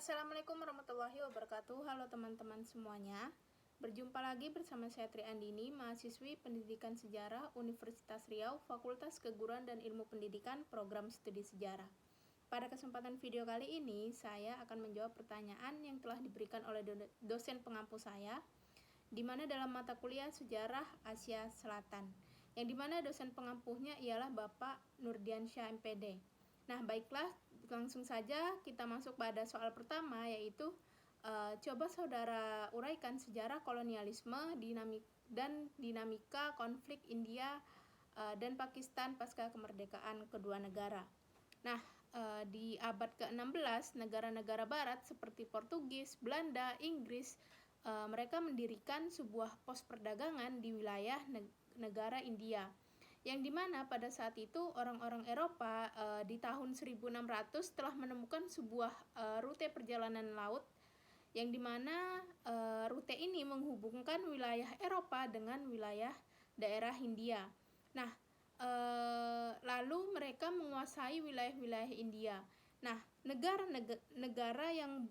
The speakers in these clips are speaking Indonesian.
Assalamualaikum warahmatullahi wabarakatuh. Halo teman-teman semuanya. Berjumpa lagi bersama saya Tri Andini, mahasiswi Pendidikan Sejarah Universitas Riau, Fakultas Keguruan dan Ilmu Pendidikan, Program Studi Sejarah. Pada kesempatan video kali ini, saya akan menjawab pertanyaan yang telah diberikan oleh dosen pengampu saya, di mana dalam mata kuliah Sejarah Asia Selatan, yang dimana dosen pengampuhnya ialah Bapak Nurdiansyah MPD. Nah, baiklah, langsung saja kita masuk pada soal pertama, yaitu coba saudara uraikan sejarah kolonialisme dan dinamika konflik India dan Pakistan pasca kemerdekaan kedua negara. Nah, di abad ke-16, negara-negara barat seperti Portugis, Belanda, Inggris, mereka mendirikan sebuah pos perdagangan di wilayah negara India, yang dimana pada saat itu orang-orang Eropa di tahun 1600 telah menemukan sebuah rute perjalanan laut, yang dimana rute ini menghubungkan wilayah Eropa dengan wilayah daerah Hindia. Nah, lalu mereka menguasai wilayah-wilayah India. Nah, negara yang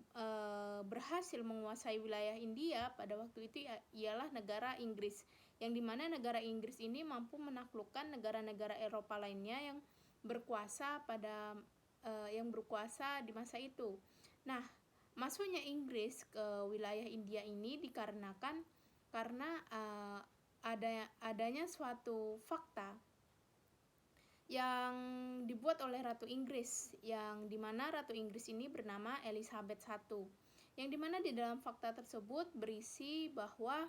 berhasil menguasai wilayah India pada waktu itu ialah negara Inggris, yang dimana negara Inggris ini mampu menaklukkan negara-negara Eropa lainnya yang berkuasa di masa itu. Nah, masuknya Inggris ke wilayah India ini dikarenakan karena adanya suatu fakta yang dibuat oleh Ratu Inggris, yang dimana Ratu Inggris ini bernama Elizabeth I, yang dimana di dalam fakta tersebut berisi bahwa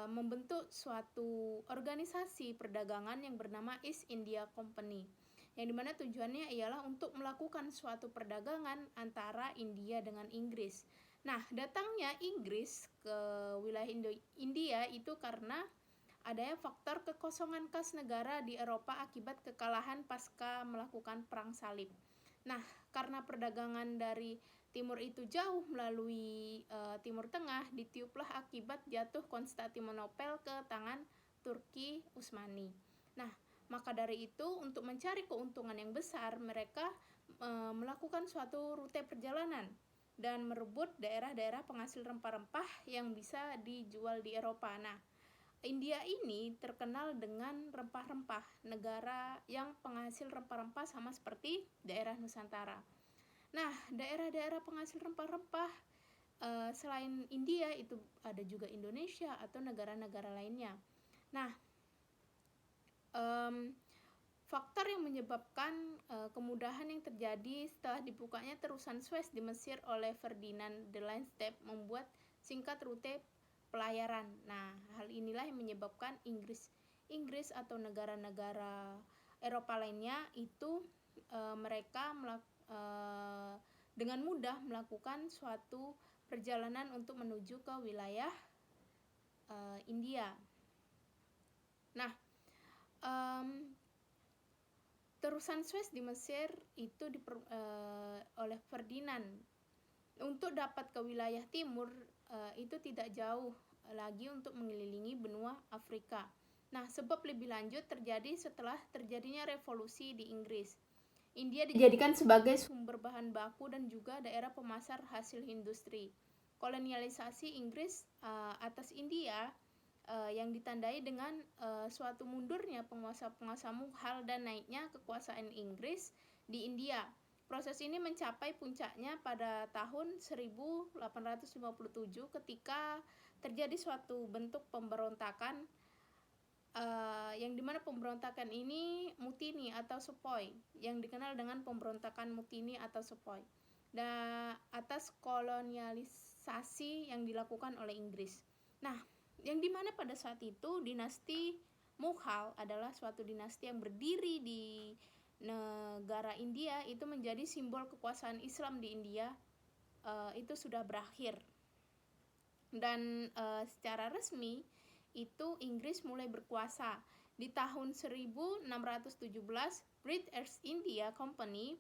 membentuk suatu organisasi perdagangan yang bernama East India Company, yang dimana tujuannya ialah untuk melakukan suatu perdagangan antara India dengan Inggris. Nah, datangnya Inggris ke wilayah India itu karena adanya faktor kekosongan kas negara di Eropa akibat kekalahan pasca melakukan perang salib. Nah, karena perdagangan dari timur itu jauh melalui Timur Tengah, ditiuplah akibat jatuh Konstantinopel ke tangan Turki Utsmani. Nah, maka dari itu untuk mencari keuntungan yang besar, mereka melakukan suatu rute perjalanan dan merebut daerah-daerah penghasil rempah-rempah yang bisa dijual di Eropa. Nah, India ini terkenal dengan rempah-rempah, negara yang penghasil rempah-rempah sama seperti daerah Nusantara. Nah, daerah-daerah penghasil rempah-rempah selain India itu ada juga Indonesia atau negara-negara lainnya. Nah, faktor yang menyebabkan kemudahan yang terjadi setelah dibukanya terusan Suez di Mesir oleh Ferdinand de Lesseps membuat singkat rute pelayaran. Nah, hal inilah yang menyebabkan Inggris atau negara-negara Eropa lainnya itu mereka dengan mudah melakukan suatu perjalanan untuk menuju ke wilayah India. Nah, terusan Suez di Mesir itu oleh Ferdinand untuk dapat ke wilayah timur itu tidak jauh lagi untuk mengelilingi benua Afrika. Nah, sebab lebih lanjut terjadi setelah terjadinya revolusi di Inggris. India dijadikan sebagai sumber bahan baku dan juga daerah pemasar hasil industri. Kolonialisasi Inggris atas India yang ditandai dengan suatu mundurnya penguasa-penguasa Mughal dan naiknya kekuasaan Inggris di India. Proses ini mencapai puncaknya pada tahun 1857 ketika terjadi suatu bentuk pemberontakan yang dimana pemberontakan ini mutini atau sepoy, yang dikenal dengan pemberontakan mutini atau sepoy, dan atas kolonialisasi yang dilakukan oleh Inggris. Nah, yang dimana pada saat itu dinasti Mughal adalah suatu dinasti yang berdiri di negara India, itu menjadi simbol kekuasaan Islam di India itu sudah berakhir, dan secara resmi itu Inggris mulai berkuasa di tahun 1617. British East India Company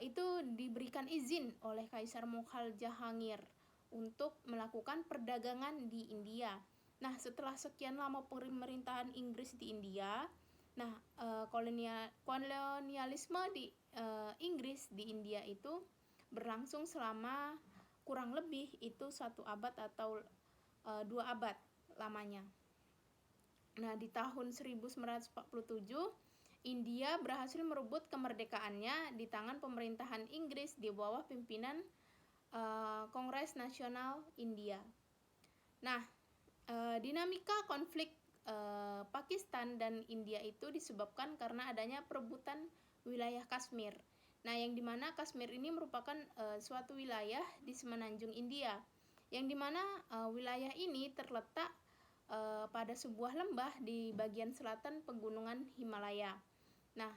itu diberikan izin oleh Kaisar Mughal Jahangir untuk melakukan perdagangan di India. Nah, setelah sekian lama pemerintahan Inggris di India, nah kolonialisme di Inggris di India itu berlangsung selama kurang lebih itu 1 abad atau 2 abad lamanya. Nah, di tahun 1947 India berhasil merebut kemerdekaannya di tangan pemerintahan Inggris di bawah pimpinan Kongres Nasional India. Nah, dinamika konflik Pakistan dan India itu disebabkan karena adanya perebutan wilayah Kashmir. Nah, yang dimana Kashmir ini merupakan suatu wilayah di semenanjung India, yang dimana wilayah ini terletak pada sebuah lembah di bagian selatan pegunungan Himalaya. Nah,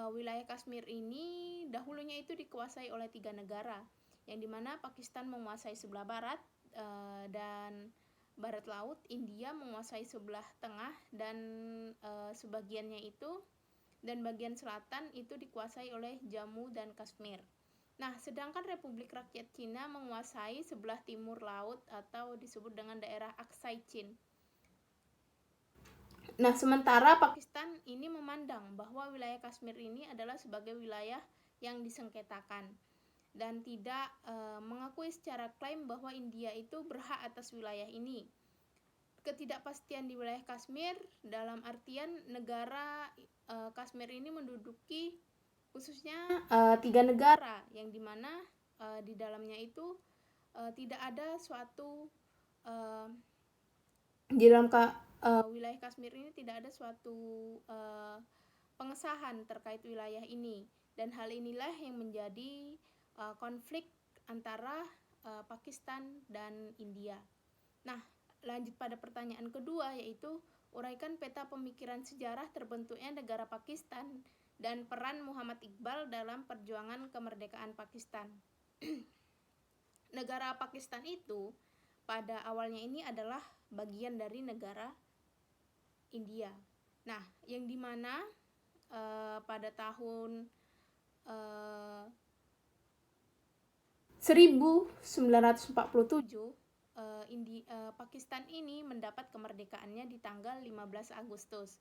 wilayah Kashmir ini dahulunya itu dikuasai oleh 3 negara, yang dimana Pakistan menguasai sebelah barat dan barat laut, India menguasai sebelah tengah dan sebagiannya itu, dan bagian selatan itu dikuasai oleh Jammu dan Kashmir. Nah, sedangkan Republik Rakyat Cina menguasai sebelah timur laut atau disebut dengan daerah Aksai Chin. Nah, sementara Pakistan ini memandang bahwa wilayah Kashmir ini adalah sebagai wilayah yang disengketakan dan tidak mengakui secara klaim bahwa India itu berhak atas wilayah ini. Ketidakpastian di wilayah Kashmir dalam artian negara Kashmir ini menduduki khususnya 3 negara, yang dimana di dalamnya itu tidak ada suatu di dalam wilayah Kashmir ini tidak ada suatu pengesahan terkait wilayah ini, dan hal inilah yang menjadi konflik antara Pakistan dan India. Nah, lanjut pada pertanyaan kedua, yaitu uraikan peta pemikiran sejarah terbentuknya negara Pakistan dan peran Muhammad Iqbal dalam perjuangan kemerdekaan Pakistan. Negara Pakistan itu pada awalnya ini adalah bagian dari negara India. Nah, yang dimana pada tahun 1947 Pakistan ini mendapat kemerdekaannya di tanggal 15 Agustus.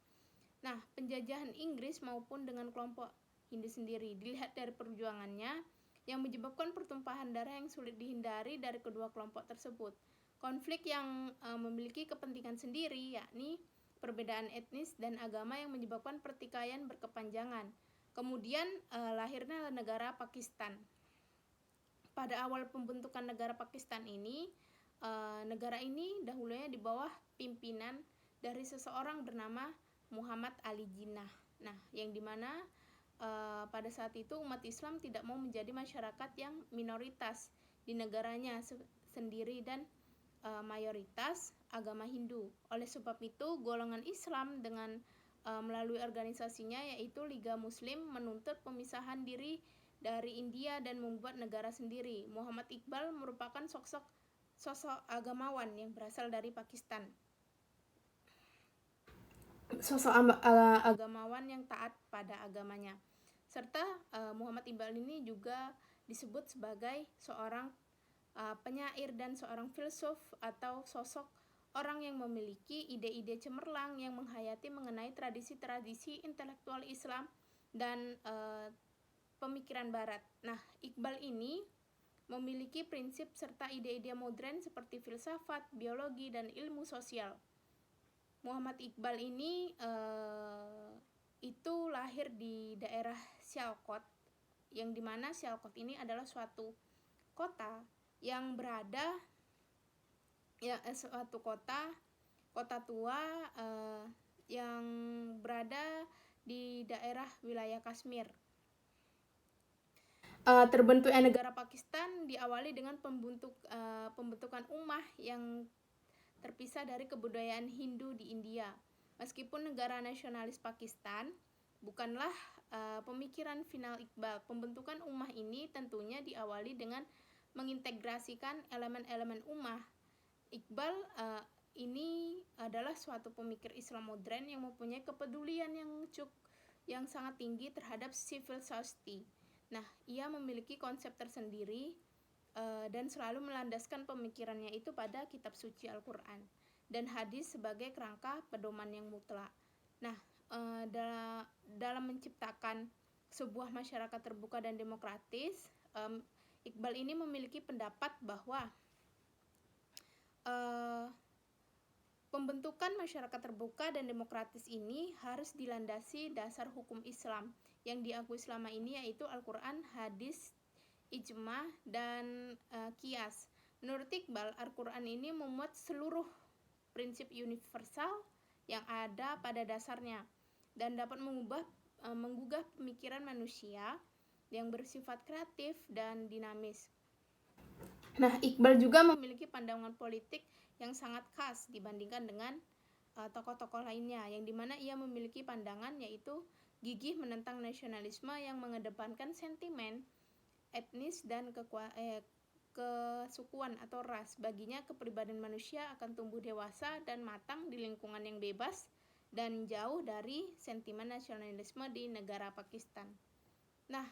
Nah, penjajahan Inggris maupun dengan kelompok Hindu sendiri dilihat dari perjuangannya yang menyebabkan pertumpahan darah yang sulit dihindari dari kedua kelompok tersebut. Konflik yang memiliki kepentingan sendiri, yakni perbedaan etnis dan agama yang menyebabkan pertikaian berkepanjangan. Kemudian lahirnya negara Pakistan. Pada awal pembentukan negara Pakistan ini, negara ini dahulunya di bawah pimpinan dari seseorang bernama Muhammad Ali Jinnah. Nah, yang dimana pada saat itu umat Islam tidak mau menjadi masyarakat yang minoritas di negaranya sendiri dan mayoritas agama Hindu. Oleh sebab itu, golongan Islam dengan melalui organisasinya yaitu Liga Muslim menuntut pemisahan diri dari India dan membuat negara sendiri. Muhammad Iqbal merupakan sosok agamawan yang berasal dari Pakistan. Sosok agamawan yang taat pada agamanya. Serta Muhammad Iqbal ini juga disebut sebagai seorang penyair dan seorang filsuf atau sosok orang yang memiliki ide-ide cemerlang yang menghayati mengenai tradisi-tradisi intelektual Islam dan pemikiran Barat. Nah, Iqbal ini memiliki prinsip serta ide-ide modern seperti filsafat, biologi, dan ilmu sosial. Muhammad Iqbal ini itu lahir di daerah Sialkot, yang dimana Sialkot ini adalah suatu kota yang berada suatu kota tua yang berada di daerah wilayah Kashmir. Terbentuknya negara Pakistan diawali dengan pembentukan ummah yang terpisah dari kebudayaan Hindu di India. Meskipun negara nasionalis Pakistan bukanlah pemikiran final Iqbal, pembentukan ummah ini tentunya diawali dengan mengintegrasikan elemen-elemen ummah. Iqbal ini adalah suatu pemikir Islam modern yang mempunyai kepedulian yang sangat tinggi terhadap civil society. Nah, ia memiliki konsep tersendiri dan selalu melandaskan pemikirannya itu pada kitab suci Al-Quran dan hadis sebagai kerangka pedoman yang mutlak. Nah, dalam menciptakan sebuah masyarakat terbuka dan demokratis, Iqbal ini memiliki pendapat bahwa pembentukan masyarakat terbuka dan demokratis ini harus dilandasi dasar hukum Islam yang diakui selama ini, yaitu Al-Quran, hadis, ijma, dan qiyas. Menurut Iqbal, Al-Quran ini memuat seluruh prinsip universal yang ada pada dasarnya dan dapat menggugah pemikiran manusia yang bersifat kreatif dan dinamis. Nah, Iqbal juga memiliki pandangan politik yang sangat khas dibandingkan dengan tokoh-tokoh lainnya, yang dimana ia memiliki pandangan yaitu gigih menentang nasionalisme yang mengedepankan sentimen etnis dan kesukuan atau ras. Baginya, kepribadian manusia akan tumbuh dewasa dan matang di lingkungan yang bebas dan jauh dari sentimen nasionalisme di negara Pakistan. Nah,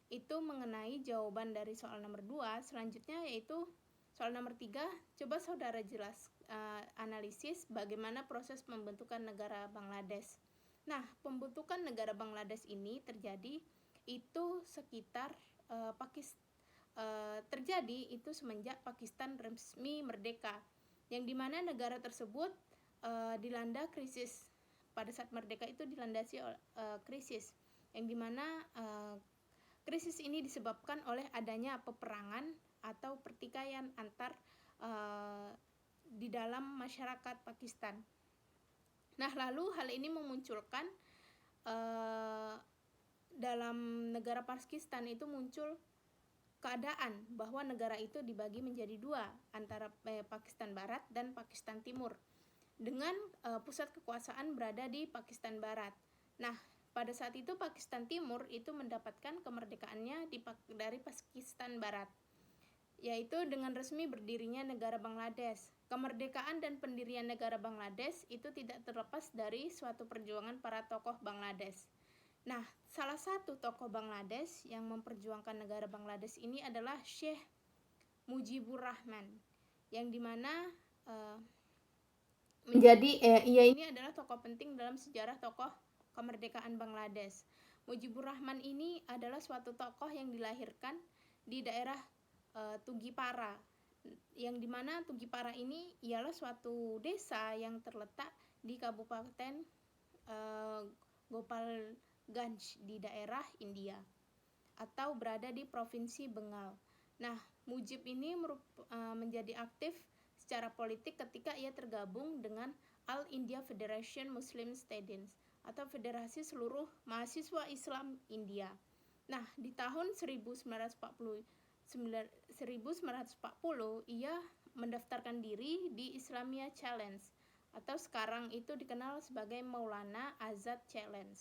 itu mengenai jawaban dari soal nomor 2. Selanjutnya yaitu soal nomor 3. Coba saudara analisis bagaimana proses pembentukan negara Bangladesh. Nah, pembentukan negara Bangladesh ini terjadi itu sekitar terjadi itu semenjak Pakistan resmi merdeka, yang dimana negara tersebut dilanda krisis. Pada saat merdeka itu dilandasi krisis, yang dimana krisis ini disebabkan oleh adanya peperangan atau pertikaian antar di dalam masyarakat Pakistan. Nah, lalu hal ini memunculkan dalam negara Pakistan itu muncul keadaan bahwa negara itu dibagi menjadi dua, antara Pakistan Barat dan Pakistan Timur, dengan pusat kekuasaan berada di Pakistan Barat. Nah, pada saat itu Pakistan Timur itu mendapatkan kemerdekaannya dari Pakistan Barat, yaitu dengan resmi berdirinya negara Bangladesh. Kemerdekaan dan pendirian negara Bangladesh itu tidak terlepas dari suatu perjuangan para tokoh Bangladesh. Nah, salah satu tokoh Bangladesh yang memperjuangkan negara Bangladesh ini adalah Syekh Mujibur Rahman, yang dimana ia ini adalah tokoh penting dalam sejarah tokoh kemerdekaan Bangladesh. Mujibur Rahman ini adalah suatu tokoh yang dilahirkan di daerah Tugipara, yang dimana Tugipara ini ialah suatu desa yang terletak di Kabupaten Gopalganj di daerah India atau berada di Provinsi Bengal. Nah, Mujib ini menjadi aktif secara politik ketika ia tergabung dengan All India Federation Muslim Students atau Federasi Seluruh Mahasiswa Islam India. Nah, di tahun 1940 ia mendaftarkan diri di Islamia Challenge atau sekarang itu dikenal sebagai Maulana Azad Challenge.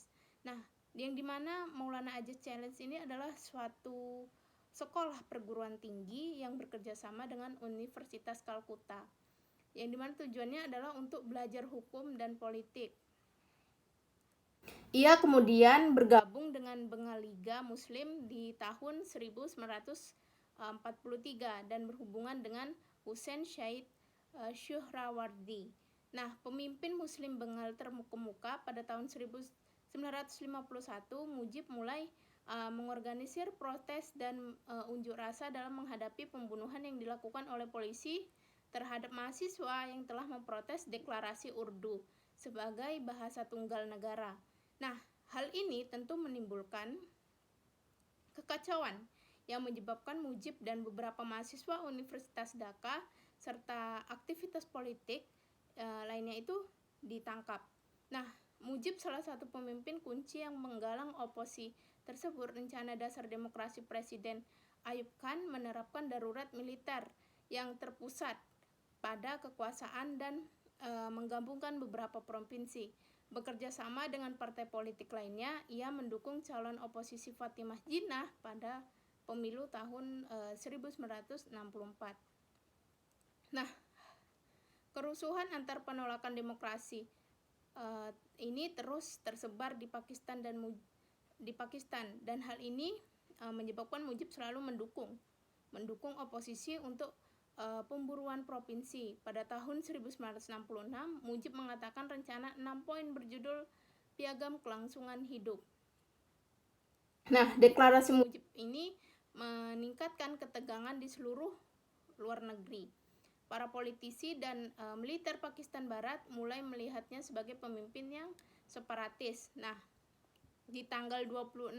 Nah, yang dimana Maulana Azad Challenge ini adalah suatu sekolah perguruan tinggi yang bekerja sama dengan Universitas Kalkuta, yang dimana tujuannya adalah untuk belajar hukum dan politik. Ia kemudian bergabung dengan Bengal Liga Muslim di tahun 1943 dan berhubungan dengan Hussein Syed Syuhrawardi. Nah, pemimpin Muslim Bengal terkemuka pada tahun 1951, Mujib mulai mengorganisir protes dan unjuk rasa dalam menghadapi pembunuhan yang dilakukan oleh polisi terhadap mahasiswa yang telah memprotes deklarasi Urdu sebagai bahasa tunggal negara. Nah, hal ini tentu menimbulkan kekacauan yang menyebabkan Mujib dan beberapa mahasiswa Universitas Dhaka serta aktivitas politik lainnya itu ditangkap. Nah, Mujib salah satu pemimpin kunci yang menggalang oposisi tersebut. Rencana dasar demokrasi Presiden Ayub Khan menerapkan darurat militer yang terpusat pada kekuasaan dan menggabungkan beberapa provinsi. Bekerja sama dengan partai politik lainnya, ia mendukung calon oposisi Fatimah Jinnah pada pemilu tahun 1964. Nah, kerusuhan antar penolakan demokrasi ini terus tersebar di Pakistan dan hal ini menyebabkan Mujib selalu mendukung oposisi untuk pemburuan provinsi. Pada tahun 1966, Mujib mengatakan rencana 6 poin berjudul Piagam Kelangsungan Hidup. Nah, deklarasi Mujib ini meningkatkan ketegangan di seluruh luar negeri. Para politisi dan militer Pakistan Barat mulai melihatnya sebagai pemimpin yang separatis. Nah, di tanggal 26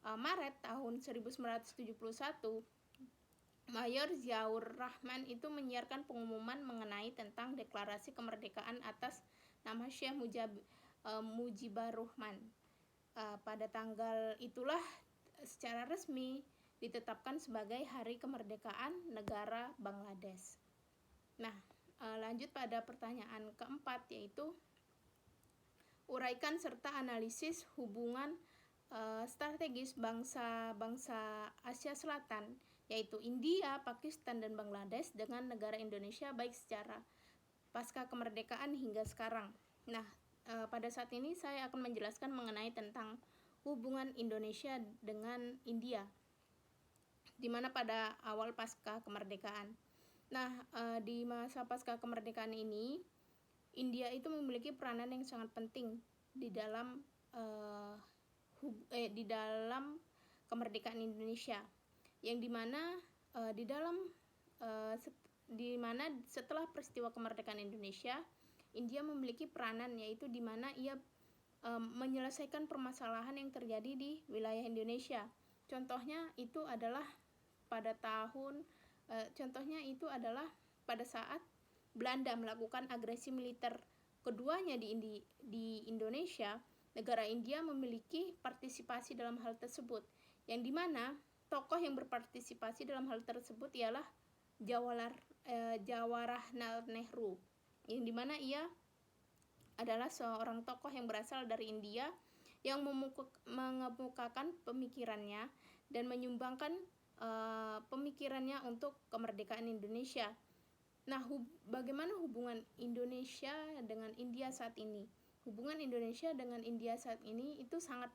Maret tahun 1971, Mayor Ziaur Rahman itu menyiarkan pengumuman mengenai tentang deklarasi kemerdekaan atas nama Syekh Mujibur Rahman. Pada tanggal itulah secara resmi ditetapkan sebagai Hari Kemerdekaan Negara Bangladesh. Nah, lanjut pada pertanyaan keempat, yaitu uraikan serta analisis hubungan strategis bangsa-bangsa Asia Selatan, yaitu India, Pakistan, dan Bangladesh dengan negara Indonesia baik secara pasca kemerdekaan hingga sekarang. Nah, pada saat ini saya akan menjelaskan mengenai tentang hubungan Indonesia dengan India, di mana pada awal pasca kemerdekaan. Nah, di masa pasca kemerdekaan ini, India itu memiliki peranan yang sangat penting di dalam kemerdekaan Indonesia, yang dimana setelah peristiwa kemerdekaan Indonesia, India memiliki peranan, yaitu di mana ia menyelesaikan permasalahan yang terjadi di wilayah Indonesia. Contohnya itu adalah pada saat Belanda melakukan agresi militer keduanya di Indonesia. Negara India memiliki partisipasi dalam hal tersebut, yang dimana tokoh yang berpartisipasi dalam hal tersebut ialah Jawaharlal Nehru, yang dimana ia adalah seorang tokoh yang berasal dari India yang mengemukakan pemikirannya dan menyumbangkan pemikirannya untuk kemerdekaan Indonesia. Nah, bagaimana hubungan Indonesia dengan India saat ini? Hubungan Indonesia dengan India saat ini itu sangat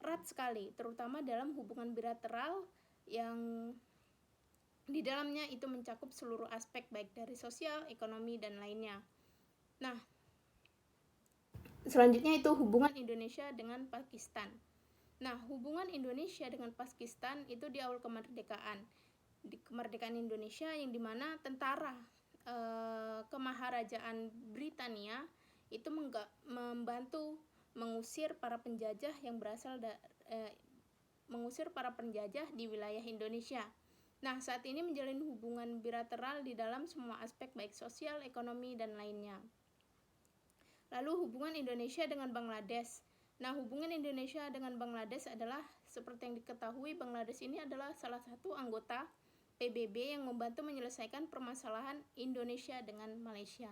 erat sekali, terutama dalam hubungan bilateral yang di dalamnya itu mencakup seluruh aspek baik dari sosial, ekonomi, dan lainnya. Nah, selanjutnya itu hubungan Indonesia dengan Pakistan. Nah, hubungan Indonesia dengan Pakistan itu di awal kemerdekaan Indonesia, yang dimana tentara Kemaharajaan Britania itu membantu mengusir para penjajah di wilayah Indonesia. Nah, saat ini menjalin hubungan bilateral di dalam semua aspek baik sosial, ekonomi, dan lainnya. Lalu hubungan Indonesia dengan Bangladesh. Nah, hubungan Indonesia dengan Bangladesh adalah seperti yang diketahui, Bangladesh ini adalah salah satu anggota PBB yang membantu menyelesaikan permasalahan Indonesia dengan Malaysia.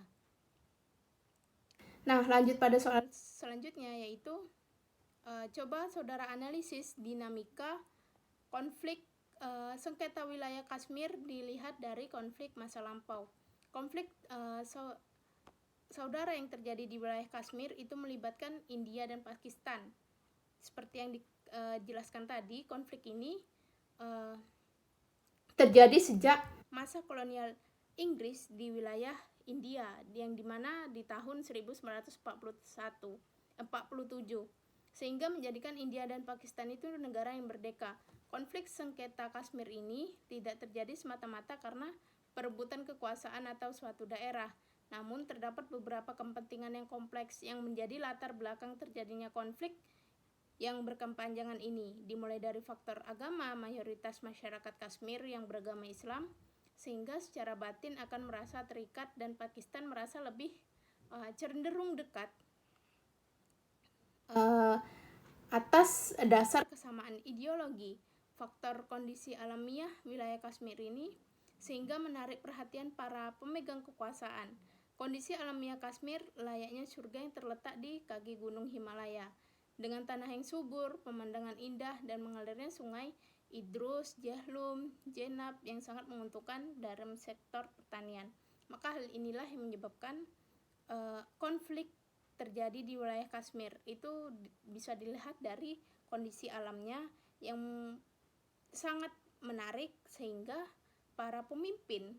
Nah, lanjut pada soal selanjutnya, yaitu coba saudara analisis dinamika konflik sengketa wilayah Kashmir dilihat dari konflik masa lampau. Konflik saudara yang terjadi di wilayah Kashmir itu melibatkan India dan Pakistan. Seperti yang dijelaskan tadi, konflik ini terjadi sejak masa kolonial Inggris di wilayah India, yang dimana di tahun 1947, sehingga menjadikan India dan Pakistan itu negara yang merdeka. Konflik sengketa Kashmir ini tidak terjadi semata-mata karena perebutan kekuasaan atau suatu daerah, namun terdapat beberapa kepentingan yang kompleks yang menjadi latar belakang terjadinya konflik yang berkepanjangan ini, dimulai dari faktor agama. Mayoritas masyarakat Kashmir yang beragama Islam, sehingga secara batin akan merasa terikat, dan Pakistan merasa lebih cenderung dekat atas dasar kesamaan ideologi. Faktor kondisi alamiah wilayah Kashmir ini sehingga menarik perhatian para pemegang kekuasaan. Kondisi alamiah Kashmir layaknya surga yang terletak di kaki gunung Himalaya, dengan tanah yang subur, pemandangan indah, dan mengalirnya sungai Idrus, Jhelum, Chenab yang sangat menguntungkan dalam sektor pertanian. Maka hal inilah yang menyebabkan konflik terjadi di wilayah Kashmir. Itu bisa dilihat dari kondisi alamnya yang sangat menarik, sehingga para pemimpin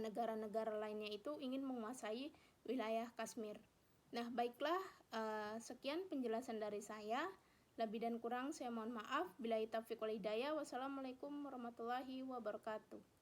negara-negara lainnya itu ingin menguasai wilayah Kashmir. Nah, baiklah, sekian penjelasan dari saya. Lebih dan kurang saya mohon maaf. Billahi taufiq wal hidayah. Wassalamualaikum warahmatullahi wabarakatuh.